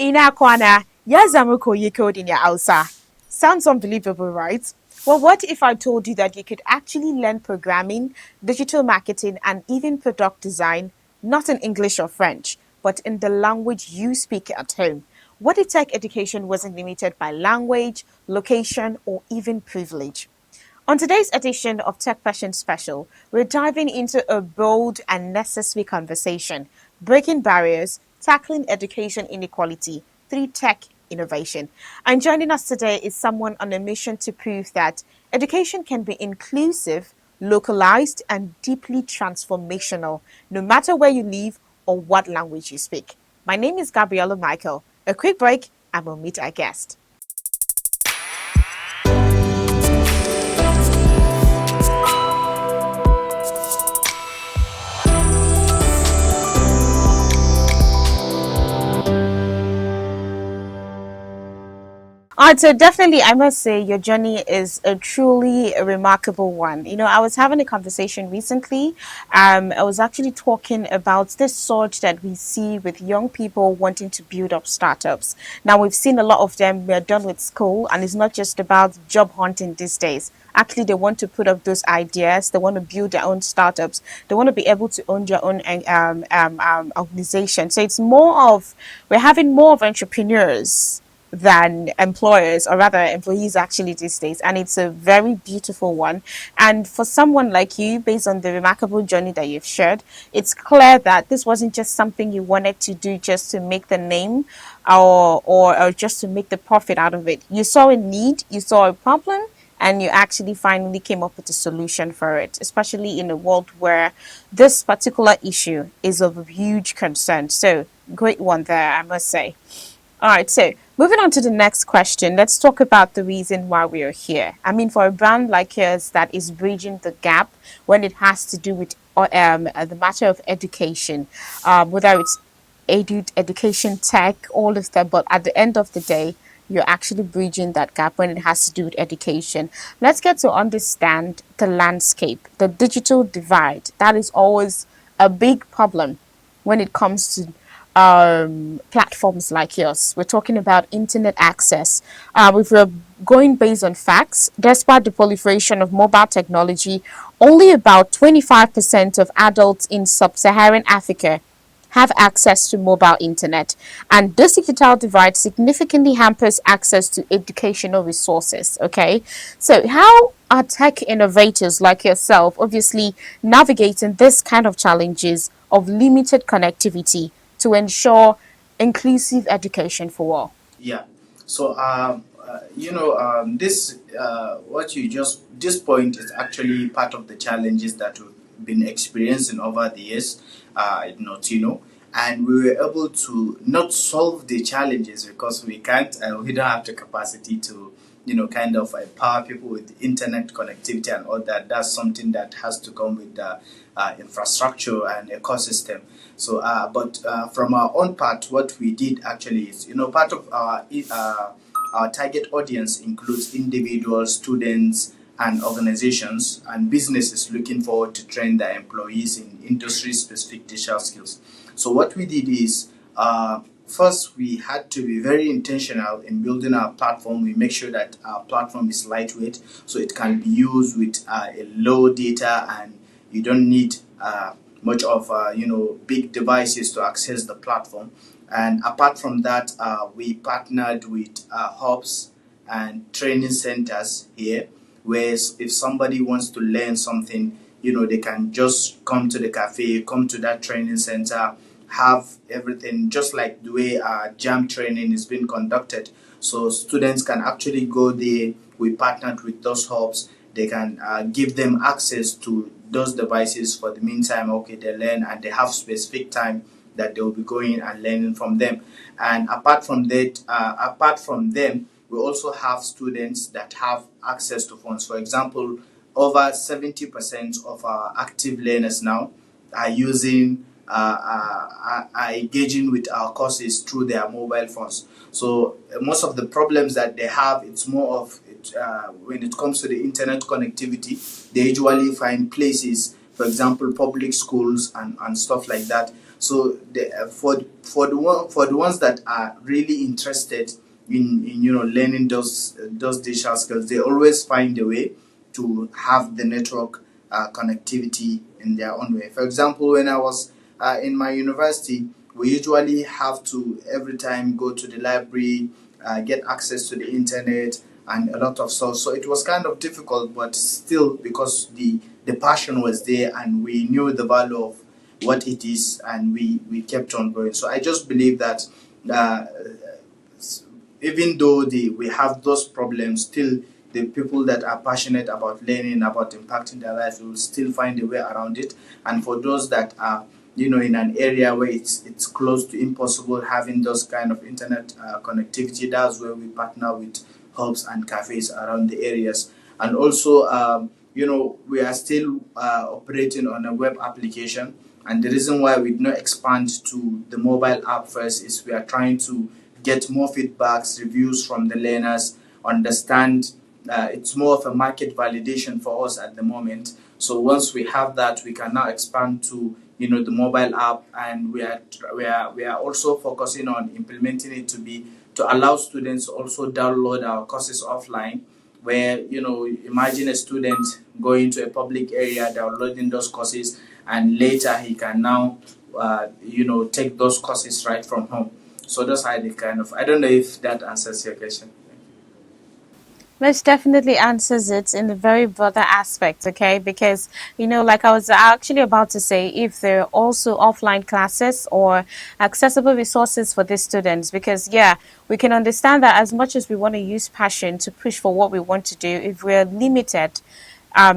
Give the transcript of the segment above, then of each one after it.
Ina kwana ya zama koyi coding ya Hausa. Sounds unbelievable, right? Well, what if I told you that you could actually learn programming, digital marketing, and even product design, not in English or French, but in the language you speak at home? What if tech education wasn't limited by language, location, or even privilege? On today's edition of Techpression Special, we're diving into a bold and necessary conversation, breaking barriers, tackling education inequality through tech innovation. And joining us today is someone on a mission to prove that education can be inclusive, localized, and deeply transformational, no matter where you live or what language you speak. My name is Gabriella Michael. A quick break, and we'll meet our guest. All right, so definitely, I must say your journey is a truly a remarkable one. I was having a conversation recently. I was actually talking about this surge that we see with young people wanting to build up startups. Now, we've seen a lot of them, they're done with school, and it's not just about job hunting these days. Actually, they want to put up those ideas. They want to build their own startups. They want to be able to own their own organization. So it's more of, we're having more of entrepreneurs than employers, or rather employees actually these days, and it's a very beautiful one. And for someone like you, based on the remarkable journey that you've shared, it's clear that this wasn't just something you wanted to do just to make the name, or just to make the profit out of it. You saw a need, you saw a problem, and you actually finally came up with a solution for it, especially in a world where this particular issue is of huge concern. So great one there, I must say. All right, so moving on to the next question, let's talk about the reason why we are here. I mean, for a brand like yours that is bridging the gap when it has to do with the matter of education, whether it's education, tech, all of that, but at the end of the day, you're actually bridging that gap when it has to do with education. Let's get to understand the landscape, the digital divide. That is always a big problem when it comes to platforms like yours. We're talking about internet access. If we're going based on facts, despite the proliferation of mobile technology, only about 25% of adults in sub-Saharan Africa have access to mobile internet. And this digital divide significantly hampers access to educational resources. Okay, so how are tech innovators like yourself obviously navigating this kind of challenges of limited connectivity to ensure inclusive education for all? Yeah. So, this what you just this point is actually part of the challenges that we've been experiencing over the years in Northino, and we were able to not solve the challenges because we can't, we don't have the capacity to, kind of empower people with internet connectivity and all that. That's something that has to come with the infrastructure and ecosystem. So, but from our own part, what we did actually is, part of our target audience includes individuals, students, and organizations and businesses looking forward to train their employees in industry-specific digital skills. So what we did is, first, we had to be very intentional in building our platform. We make sure that our platform is lightweight, so it can be used with a low data, and you don't need much of big devices to access the platform. And apart from that, we partnered with hubs and training centers here, where if somebody wants to learn something, they can just come to the cafe, come to that training center, have everything just like the way jam training is being conducted. So students can actually go there. We partnered with those hubs. They can give them access to those devices for the meantime. Okay, they learn and they have specific time that they will be going and learning from them. And apart from that, apart from them, we also have students that have access to phones. For example, over 70% of our active learners now are using are engaging with our courses through their mobile phones. So most of the problems that they have, it's more of when it comes to the internet connectivity, they usually find places, for example, public schools and stuff like that. So for the ones that are really interested in learning those digital skills, they always find a way to have the network connectivity in their own way. For example, when I was in my university, we usually have to every time go to the library, get access to the internet and a lot of stuff. So it was kind of difficult, but still, because the passion was there and we knew the value of what it is, and we kept on going. So I just believe that uh, even though we have those problems, still the people that are passionate about learning, about impacting their lives, will still find a way around it. And for those that are in an area where it's close to impossible having those kind of internet connectivity, that's where we partner with hubs and cafes around the areas. And also, we are still operating on a web application, and the reason why we did not expand to the mobile app first is we are trying to get more feedbacks, reviews from the learners, understand. It's more of a market validation for us at the moment. So once we have that, we can now expand to the mobile app, and we are also focusing on implementing it to allow students to also download our courses offline. Where imagine a student going to a public area, downloading those courses, and later he can now take those courses right from home. So that's how they kind of. I don't know if that answers your question. Most definitely answers it in a very broader aspect, okay? Because, like I was actually about to say, if there are also offline classes or accessible resources for these students, because, yeah, we can understand that as much as we want to use passion to push for what we want to do, if we're limited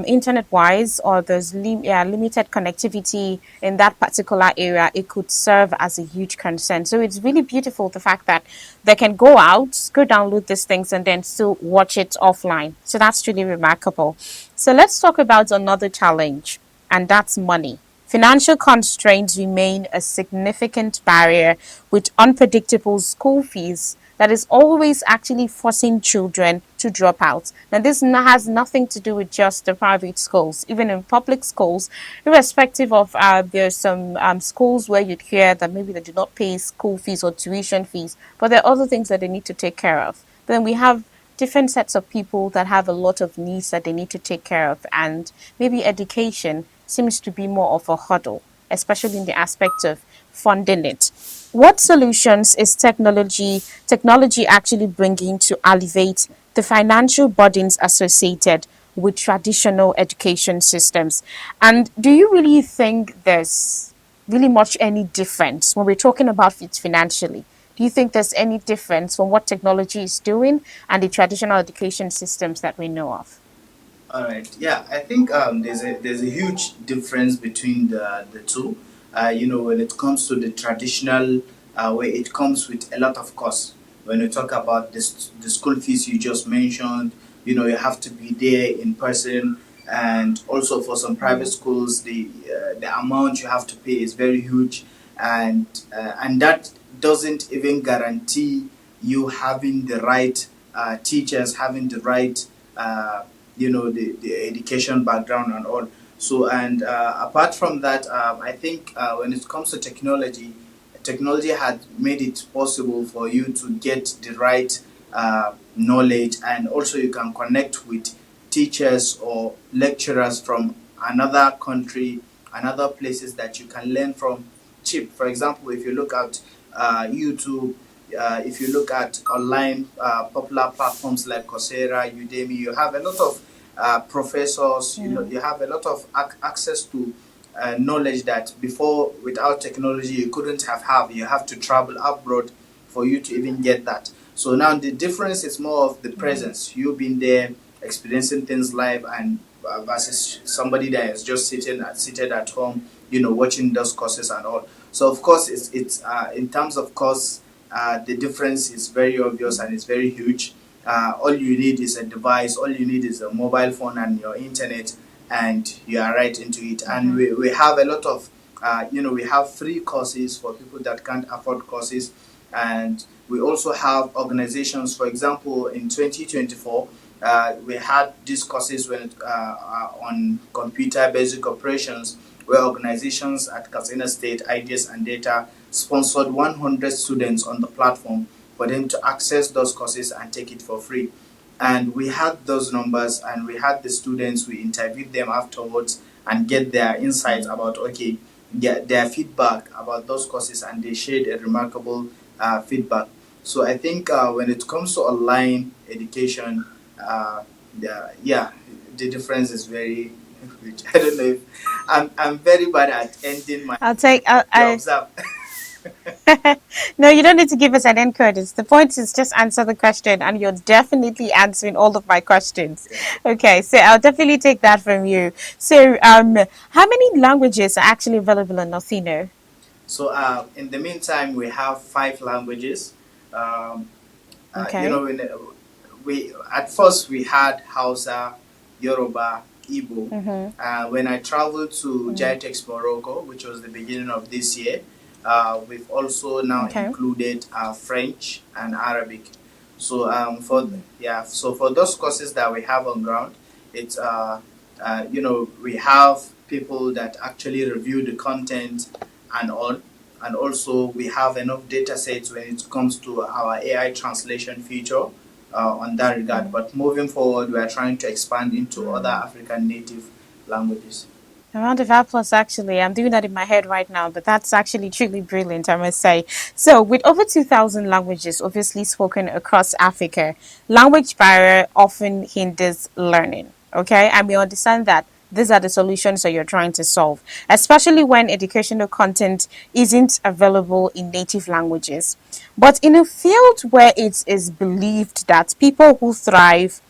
internet wise, or there's limited connectivity in that particular area, it could serve as a huge concern. So it's really beautiful the fact that they can go out, go download these things, and then still watch it offline. So that's really remarkable. So let's talk about another challenge, and that's money. Financial constraints remain a significant barrier, with unpredictable school fees that is always actually forcing children to drop out. Now, this has nothing to do with just the private schools. Even in public schools, irrespective of there's some schools where you'd hear that maybe they do not pay school fees or tuition fees, but there are other things that they need to take care of. Then we have different sets of people that have a lot of needs that they need to take care of, and maybe education seems to be more of a hurdle, especially in the aspect of funding it. What solutions is technology actually bringing to alleviate the financial burdens associated with traditional education systems? And do you really think there's really much any difference when we're talking about it financially? Do you think there's any difference from what technology is doing and the traditional education systems that we know of? All right. Yeah, I think there's a huge difference between the two. When it comes to the traditional way, it comes with a lot of costs. When you talk about the school fees you just mentioned, you have to be there in person, and also for some private schools, the amount you have to pay is very huge, and that doesn't even guarantee you having the right teachers, having the right the education background and all. So, and apart from that, I think when it comes to technology had made it possible for you to get the right knowledge, and also you can connect with teachers or lecturers from another country and other places that you can learn from cheap. For example, if you look at YouTube, if you look at online popular platforms like Coursera, Udemy, you have a lot of professors. You have a lot of access to knowledge that before, without technology, you couldn't have. You have to travel abroad for you to even get that. So now the difference is more of the presence. You being there, experiencing things live, and versus somebody that is just seated at home, watching those courses and all. So of course, it's in terms of cost, the difference is very obvious and it's very huge. All you need is a device. All you need is a mobile phone and your internet, and you are right into it. And we have a lot of, we have free courses for people that can't afford courses, and we also have organizations. For example, in 2024, we had these courses on computer basic operations, where organizations at Katsina State, IDS and Data sponsored 100 students on the platform for them to access those courses and take it for free. And we had those numbers, and we had the students, we interviewed them afterwards and get their insights about, okay, their feedback about those courses, and they shared a remarkable feedback. So I think when it comes to online education, yeah, the difference is very huge. I don't know if I'm very bad at ending my. I'll take. You observe. No, you don't need to give us an end credits. The point is just answer the question, and you're definitely answering all of my questions. Thank you. Okay, so I'll definitely take that from you. So, how many languages are actually available in Northino? So in the meantime, we have 5 languages. Um, you Okay. know, we at first we had Hausa, Yoruba, Igbo. Mm-hmm. When I traveled to Mm-hmm. Jitex Morocco, which was the beginning of this year, we've also now Okay. included French and Arabic. So Mm-hmm. so for those courses that we have on ground, it's we have people that actually review the content and all, and also we have enough data sets when it comes to our AI translation feature on that regard. But moving forward, we are trying to expand into other Mm-hmm. African native languages. A round of applause, actually. I'm doing that in my head right now, but that's actually truly brilliant, I must say. So, with over 2,000 languages obviously spoken across Africa, language barrier often hinders learning. Okay, and we understand that these are the solutions that you're trying to solve, especially when educational content isn't available in native languages. But in a field where it is believed that people who thrive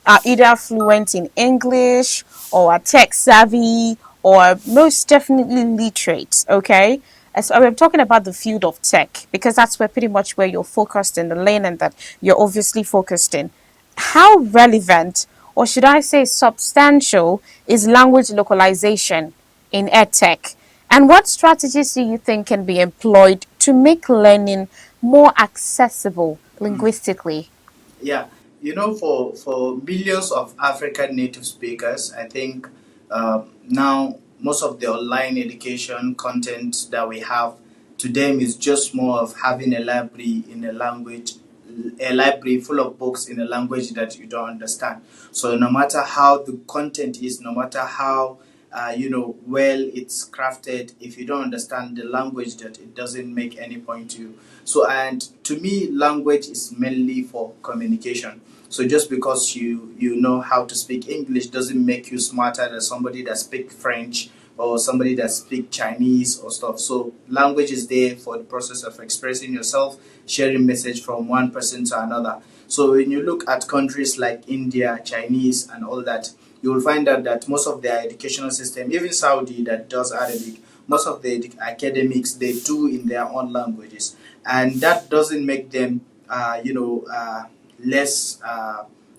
are either fluent in English or are tech savvy or most definitely literate, okay? So I'm talking about the field of tech because that's where pretty much where you're focused in the lane and that you're obviously focused in. How relevant, or should I say substantial, is language localization in edtech? And what strategies do you think can be employed to make learning more accessible linguistically? Yeah, for millions of African native speakers, I think now most of the online education content that we have to them is just more of having a library in a language, a library full of books in a language that you don't understand. So no matter how the content is, no matter how well it's crafted, if you don't understand the language, that it doesn't make any point to you. So, and to me, language is mainly for communication. So just because you know how to speak English doesn't make you smarter than somebody that speak French or somebody that speak Chinese or stuff. So language is there for the process of expressing yourself, sharing message from one person to another. So when you look at countries like India, Chinese, and all that, you will find out that most of their educational system, even Saudi that does Arabic, most of the academics they do in their own languages, and that doesn't make them, less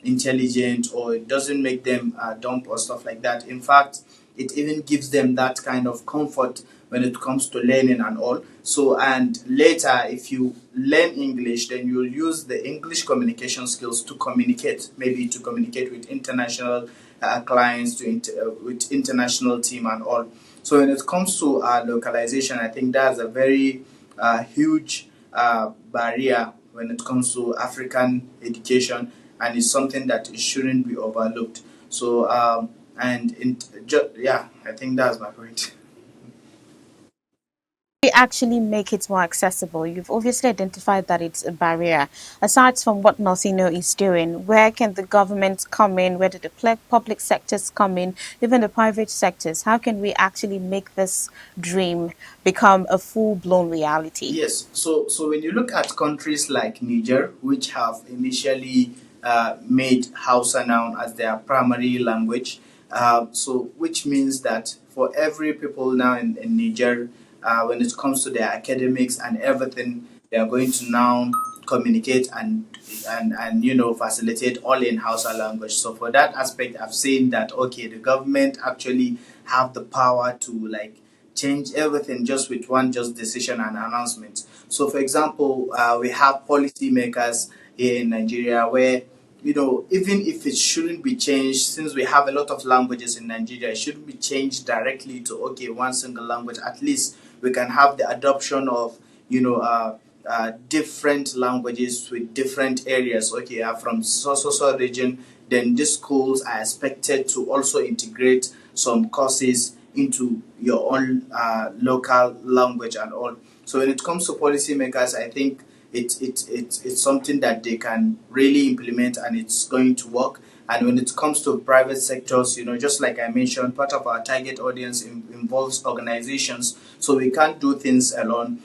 intelligent, or it doesn't make them dumb or stuff like that. In fact, it even gives them that kind of comfort when it comes to learning and all. So, and later, if you learn English, then you'll use the English communication skills to communicate, maybe to communicate with international clients, with international team and all. So, when it comes to localization, I think that's a very huge barrier when it comes to African education, and it's something that it shouldn't be overlooked. So, yeah, I think that's my point. We actually make it more accessible? You've obviously identified that it's a barrier. Aside from what Northino is doing, where can the government come in? Where do the public sectors come in? Even the private sectors? How can we actually make this dream become a full blown reality? Yes. So when you look at countries like Niger, which have initially made Hausa now as their primary language, so which means that for every people now in Niger, when it comes to their academics and everything, they are going to now communicate and facilitate all in Hausa language. So for that aspect, I've seen that okay, the government actually have the power to like change everything just with one just decision and announcement. So, for example, we have policymakers here in Nigeria where even if it shouldn't be changed, since we have a lot of languages in Nigeria, it shouldn't be changed directly to okay one single language. At least we can have the adoption of different languages with different areas. Okay, from so region, then these schools are expected to also integrate some courses into your own local language and all. So when it comes to policymakers, I think it's something that they can really implement and it's going to work. And when it comes to private sectors, just like I mentioned, part of our target audience involves organizations. So we can't do things alone.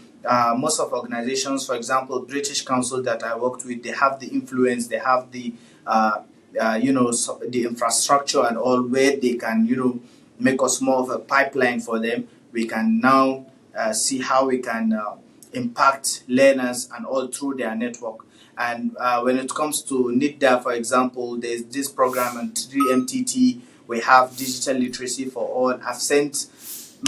Most of organizations, for example, British Council that I worked with, they have the influence, they have the the infrastructure and all, where they can make us more of a pipeline for them. We can now see how we can impact learners and all through their network. And when it comes to NIDA, for example, there's this program and 3MTT. We have digital literacy for all. I've sent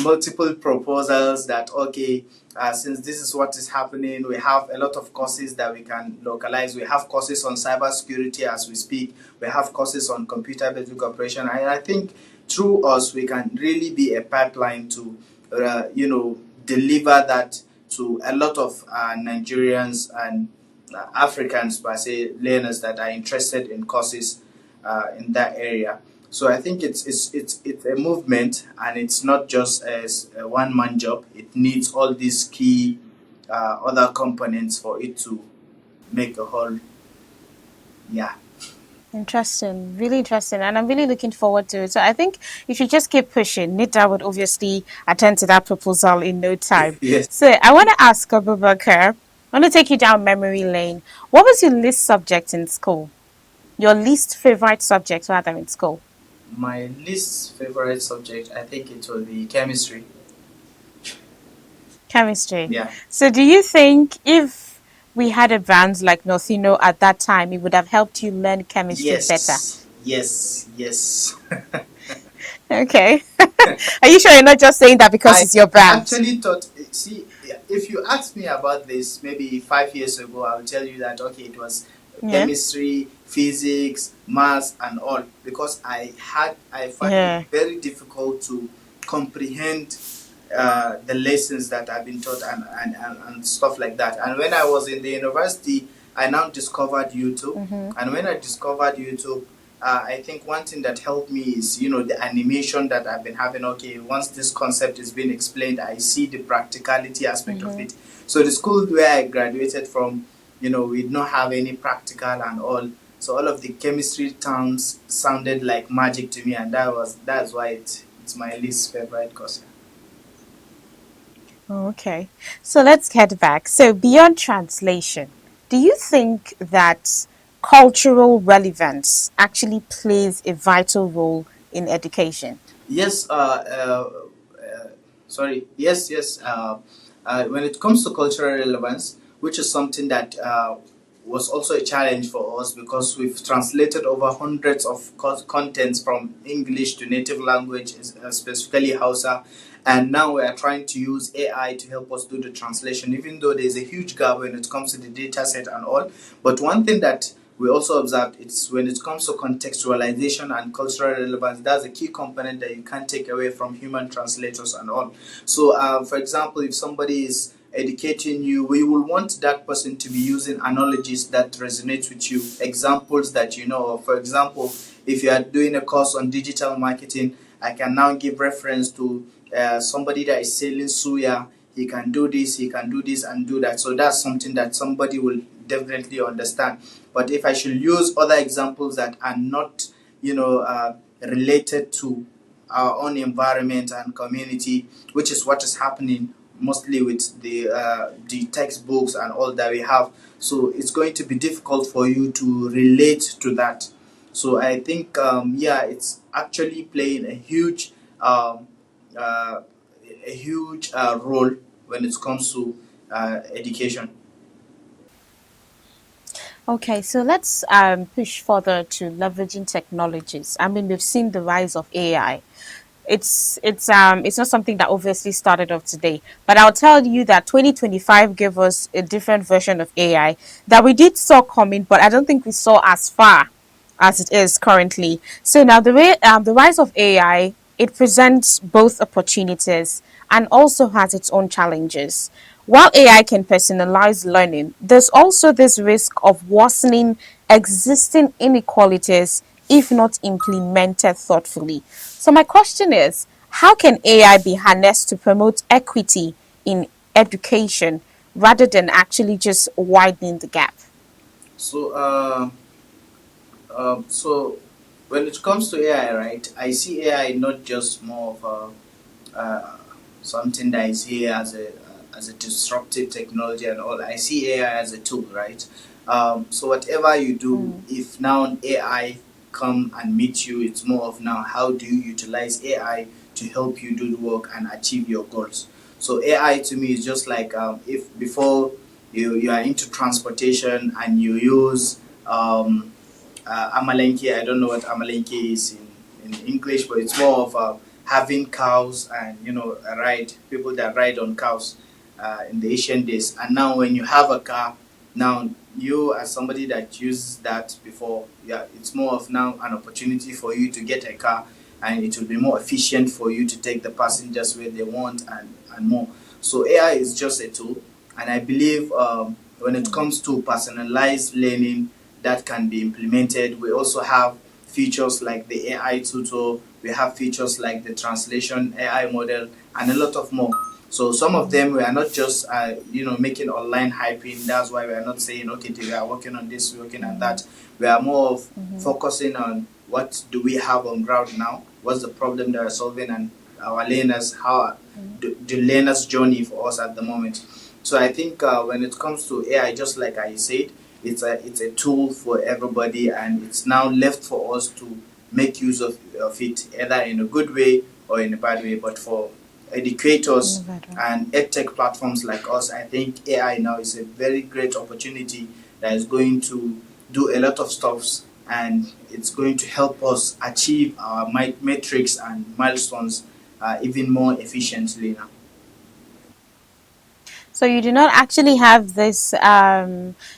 multiple proposals that okay, since this is what is happening, we have a lot of courses that we can localize. We have courses on cybersecurity as we speak. We have courses on computer-based operation. And I think through us, we can really be a pipeline to, deliver that to a lot of Nigerians and Africans, per se, learners that are interested in courses in that area. So I think it's a movement, and it's not just as a one man job. It needs all these key other components for it to make a whole. Yeah. Interesting, really interesting, and I'm really looking forward to it. So I think if you just keep pushing, NITA would obviously attend to that proposal in no time. Yes. So I want to ask Abubakar, I want to take you down memory lane. What was your least subject in school? Your least favorite subject, rather, in school? My least favorite subject, I think it will be chemistry. Chemistry. Yeah. So do you think if we had a brand like Northino at that time, it would have helped you learn chemistry better? Yes. Okay. Are you sure you're not just saying that because I it's your brand? actually thought, see, if you asked me about this maybe 5 years ago, I would tell you that okay, it was Yeah. chemistry, physics, maths, and all, because I find Yeah. it very difficult to comprehend the lessons that I've been taught and stuff like that. And when I was in the university, I now discovered YouTube. And when I discovered YouTube, I think one thing that helped me is, the animation that I've been having. Okay, once this concept is being explained, I see the practicality aspect of it. So the school where I graduated from, we did not have any practical and all. So all of the chemistry terms sounded like magic to me, and that's why it's my least favorite course. Oh, okay. So let's get back. So beyond translation, do you think that cultural relevance actually plays a vital role in education? Yes, sorry. Yes. When it comes to cultural relevance, which is something that was also a challenge for us because we've translated over hundreds of contents from English to native language, specifically Hausa, and now we are trying to use AI to help us do the translation, even though there's a huge gap when it comes to the data set and all. But one thing that we also observed, it's when it comes to contextualization and cultural relevance, that's a key component that you can't take away from human translators and all. So for example, if somebody is educating you, we will want that person to be using analogies that resonate with you, examples that you know of. For example, if you are doing a course on digital marketing, I can now give reference to somebody that is selling suya. He can do this, he can do this and do that. So that's something that somebody will definitely understand. But if I should use other examples that are not, related to our own environment and community, which is what is happening mostly with the textbooks and all that we have, so it's going to be difficult for you to relate to that. So I think, it's actually playing uh, a huge role when it comes to education. Okay, so let's push further to leveraging technologies. I mean, we've seen the rise of AI. It's not something that obviously started off today, but I'll tell you that 2025 gave us a different version of AI that we did saw coming, but I don't think we saw as far. as it is currently. So now the rise of AI, it presents both opportunities and also has its own challenges. While AI can personalize learning, there's also this risk of worsening existing inequalities if not implemented thoughtfully. So my question is, how can AI be harnessed to promote equity in education rather than actually just widening the gap? So, so when it comes to AI, right, I see AI not just more of something that is here as a disruptive technology and all. I see AI as a tool, right? So whatever you do, Mm, if now AI come and meet you, it's more of now how do you utilize AI to help you do the work and achieve your goals. So AI to me is just like if before you are into transportation and you use amalanke. I don't know what amalanke is in English, but it's more of having cows and a ride. People that ride on cows in the ancient days. And now when you have a car, now you as somebody that uses that before, yeah, it's more of now an opportunity for you to get a car, and it will be more efficient for you to take the passengers where they want and more. So AI is just a tool, and I believe when it mm, comes to personalized learning that can be implemented. We also have features like the AI tutor, we have features like the translation AI model, and a lot of more. So some of mm, them we are not just making online hyping. That's why we are not saying okay, we are working on this, working on mm, that. We are more of mhm. focusing on what do we have on ground now, what's the problem that we're solving, and our learners, how the learner's journey for us at the moment. So I think when it comes to AI, just like I said, it's a tool for everybody, and it's now left for us to make use of it either in a good way or in a bad way. But for educators Nevada. and edtech platforms like us, I think AI now is a very great opportunity that is going to do a lot of stuffs, and it's going to help us achieve our metrics and milestones even more efficiently now. So you do not actually have this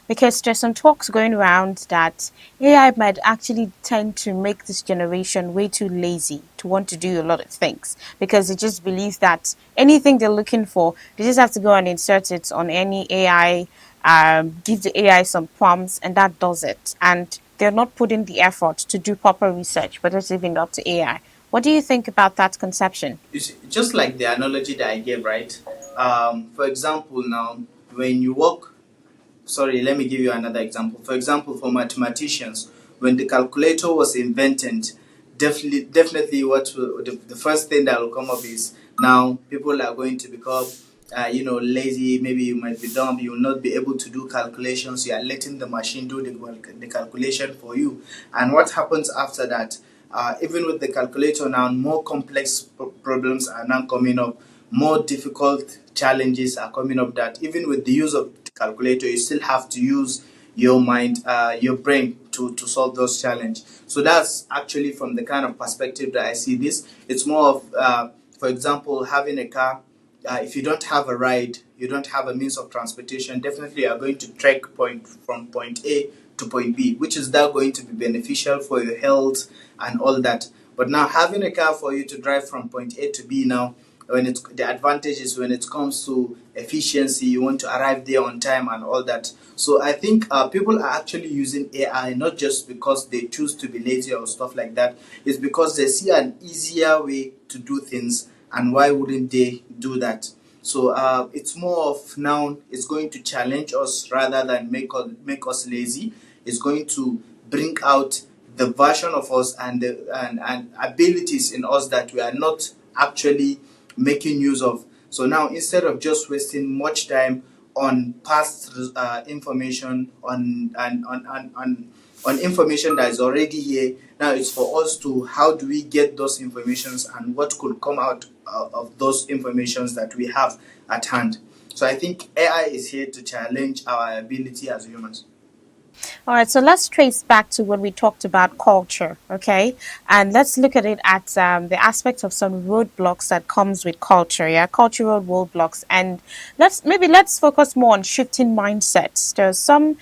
because there's some talks going around that AI might actually tend to make this generation way too lazy to want to do a lot of things because it just believes that anything they're looking for, they just have to go and insert it on any AI, give the AI some prompts, and that does it. And they're not putting the effort to do proper research, but it's leaving it up to AI. What do you think about that conception? You see, just like the analogy that I gave, right? For example, now when you work, sorry, let me give you another example. For example, for mathematicians, when the calculator was invented, definitely the first thing that will come up is now people are going to become lazy. Maybe you might be dumb, you will not be able to do calculations. You are letting the machine do the calculation for you. And what happens after that? Even with the calculator now, more complex problems are now coming up, more difficult challenges are coming up, that even with the use of the calculator, you still have to use your mind, your brain to solve those challenges. So that's actually from the kind of perspective that I see this. It's more of, for example, having a car. If you don't have a ride, you don't have a means of transportation, definitely you are going to trek from point A to point B, which is that going to be beneficial for your health and all that. But now having a car for you to drive from point A to B now, when it's the advantage is when it comes to efficiency, you want to arrive there on time and all that. So I think people are actually using AI not just because they choose to be lazy or stuff like that. It's because they see an easier way to do things, and why wouldn't they do that? So it's more of now it's going to challenge us rather than make us lazy. It's going to bring out the version of us and and abilities in us that we are not actually making use of. So now instead of just wasting much time on past information on information that is already here, now it's for us to how do we get those informations and what could come out of those informations that we have at hand. So I think AI is here to challenge our ability as humans. All right, so let's trace back to when we talked about culture, okay? And let's look at it at the aspect of some roadblocks that comes with culture, yeah, cultural roadblocks. And let's focus more on shifting mindsets. There's some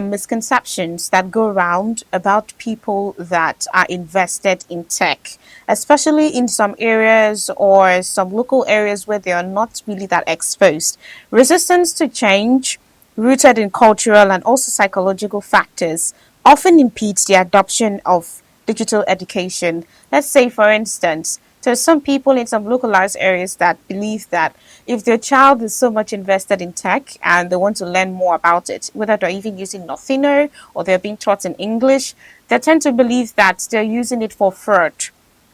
misconceptions that go around about people that are invested in tech, especially in some areas or some local areas where they are not really that exposed. Resistance to change, rooted in cultural and also psychological factors, often impedes the adoption of digital education. Let's say, for instance, there's some people in some localized areas that believe that if their child is so much invested in tech and they want to learn more about it, whether they're even using Northino or they're being taught in English, they tend to believe that they're using it for fraud.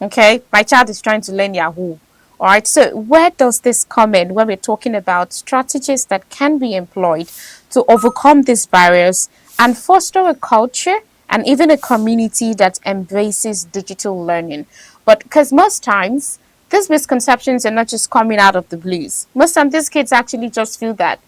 Okay, my child is trying to learn Yahoo. All right, so where does this come in when we're talking about strategies that can be employed to overcome these barriers and foster a culture and even a community that embraces digital learning? But because most times, these misconceptions are not just coming out of the blues. Most times, these kids actually just feel that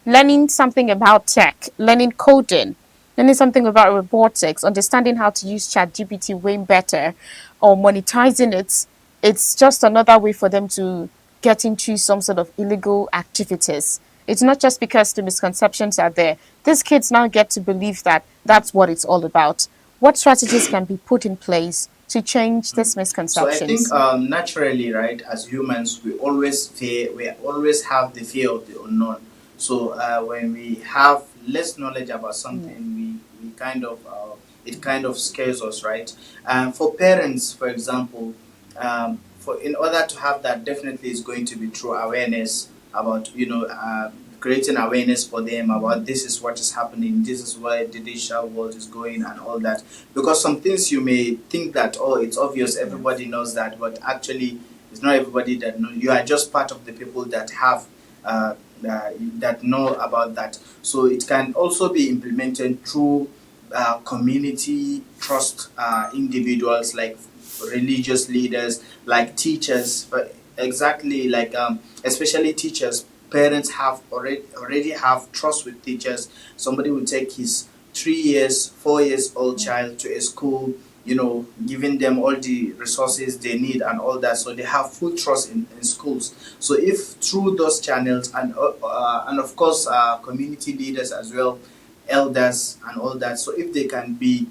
learning something about tech, learning coding, learning something about robotics, understanding how to use ChatGPT way better, or monetizing it, it's just another way for them to get into some sort of illegal activities. It's not just because the misconceptions are there. These kids now get to believe that that's what it's all about. What strategies can be put in place to change these So I think misconceptions? naturally, right, as humans, we always have the fear of the unknown. So when we have less knowledge about Mm. something, we kind of it kind of scares us, right? For parents, for example, for in order to have that, definitely is going to be through awareness about creating awareness for them about this is what is happening, this is where the digital world is going, and all that. Because some things you may think that, oh, it's obvious, everybody knows that, but actually it's not everybody that knows. You are just part of the people that have that know about that. So it can also be implemented through community trust, individuals like religious leaders, like teachers, exactly, like especially teachers. Parents have already have trust with teachers. Somebody will take his 3 years, 4 years old child to a school, giving them all the resources they need and all that. So they have full trust in schools. So if through those channels and of course community leaders as well, elders and all that. So if they can be,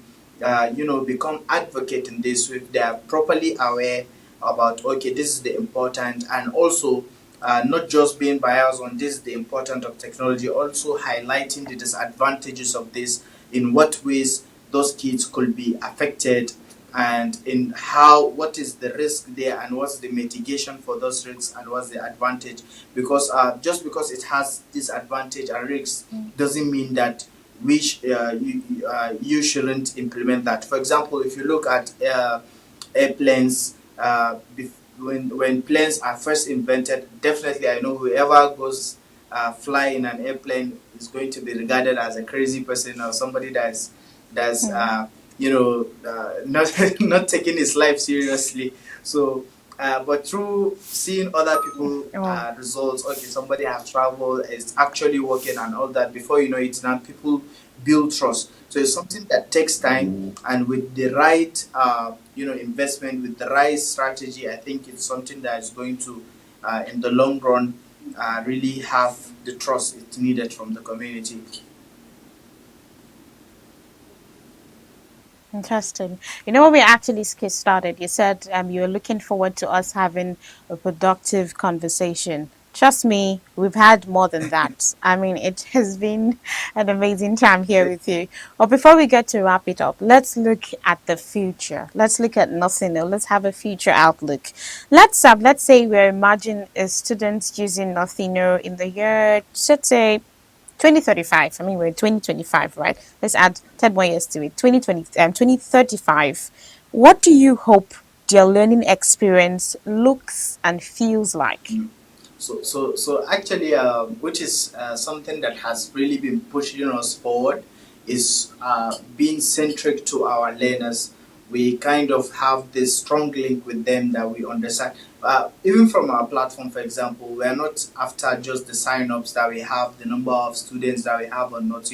become advocate in this, if they are properly aware about, okay, this is the important, and also not just being biased on this, the importance of technology, also highlighting the disadvantages of this, in what ways those kids could be affected, and in how, what is the risk there, and what's the mitigation for those risks, and what's the advantage. Because just because it has disadvantage and risks doesn't mean that you shouldn't implement that. For example, if you look at airplanes, when planes are first invented, definitely I know whoever goes fly in an airplane is going to be regarded as a crazy person, or somebody that's Mm. not not taking his life seriously. So but through seeing other people Oh. results, okay, somebody has traveled, it's actually working and all that, before you know it, now people build trust. So it's something that takes time, and with the right investment, with the right strategy, I think it's something that is going to in the long run really have the trust it's needed from the community. Interesting. You know, when we actually started, you said you were looking forward to us having a productive conversation. Trust me, we've had more than that. I mean, it has been an amazing time here with you. But before we get to wrap it up, let's look at the future. Let's look at nothing. Let's have a future outlook. Let's say we imagine a student using Nothino in the year, let's say 2035. I mean, we're in 2025, right? Let's add 10 more years to it. 2035. What do you hope their learning experience looks and feels like? So actually, which is something that has really been pushing us forward, is being centric to our learners. We kind of have this strong link with them that we understand. Even from our platform, for example, we are not after just the sign-ups that we have, the number of students that we have or not.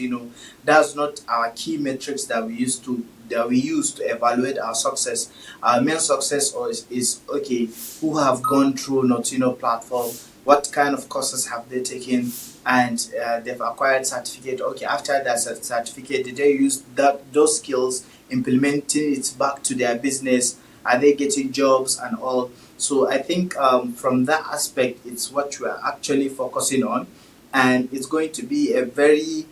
That's not our key metrics that we use to evaluate our success. Our main success is okay, who have gone through Notino platform, what kind of courses have they taken, and they've acquired certificate. Okay, after that certificate, did they use those skills, implementing it back to their business? Are they getting jobs and all? So I think from that aspect, it's what we are actually focusing on, and it's going to be a very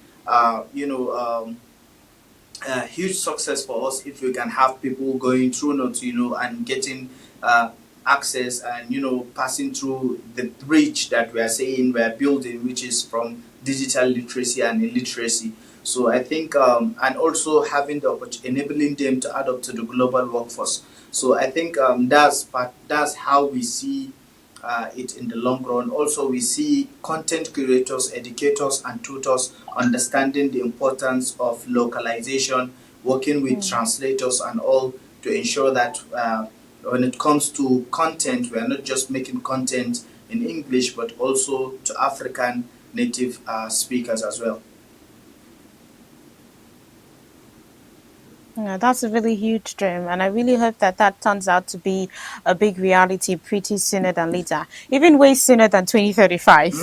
huge success for us if we can have people going through Northino and getting access, and passing through the bridge that we are saying we are building, which is from digital literacy and illiteracy. So I think, and also having the opportunity, enabling them to add up to the global workforce. So I think that's how we see it in the long run. Also, we see content creators, educators, and tutors understanding the importance of localization, working with translators and all, to ensure that when it comes to content, we are not just making content in English, but also to African native speakers as well. Yeah, that's a really huge dream, and I really hope that that turns out to be a big reality pretty sooner than later, even way sooner than 2035.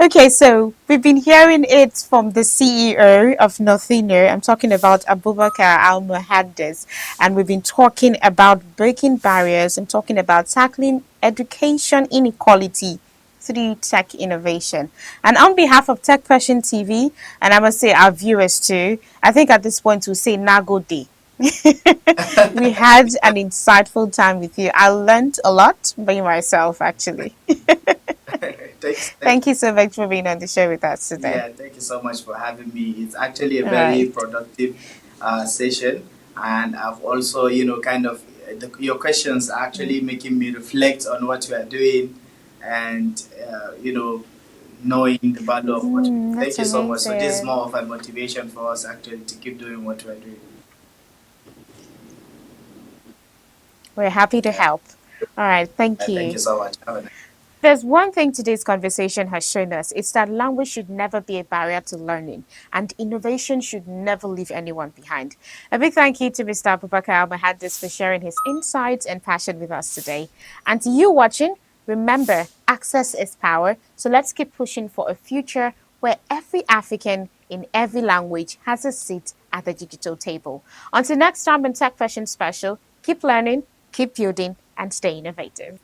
Okay, so we've been hearing it from the CEO of Northino. I'm talking about Abubakar Almuhandis, and we've been talking about breaking barriers and talking about tackling education inequality through tech innovation. And on behalf of Techpression TV, and I must say our viewers too, I think at this point we'll say Nagodi. We had an insightful time with you. I learned a lot by myself, actually. Thank Thank you so much for being on the show with us today. Yeah, thank you so much for having me. It's actually a All very right. productive session, and I've also, kind of, your questions are actually making me reflect on what we are doing, and knowing the value of what. Thank That's you so much. So this is amazing. more of a motivation for us actually to keep doing what we are doing. We're happy to Yeah, help. All right. Thank thank you you. so much. Have a nice. There's one thing today's conversation has shown us. It's that language should never be a barrier to learning, and innovation should never leave anyone behind. A big thank you to Mr. Abubakar Almuhandis for sharing his insights and passion with us today. And to you watching, remember, access is power. So let's keep pushing for a future where every African in every language has a seat at the digital table. Until next time on Tech Fashion Special, keep learning, keep building, and stay innovative.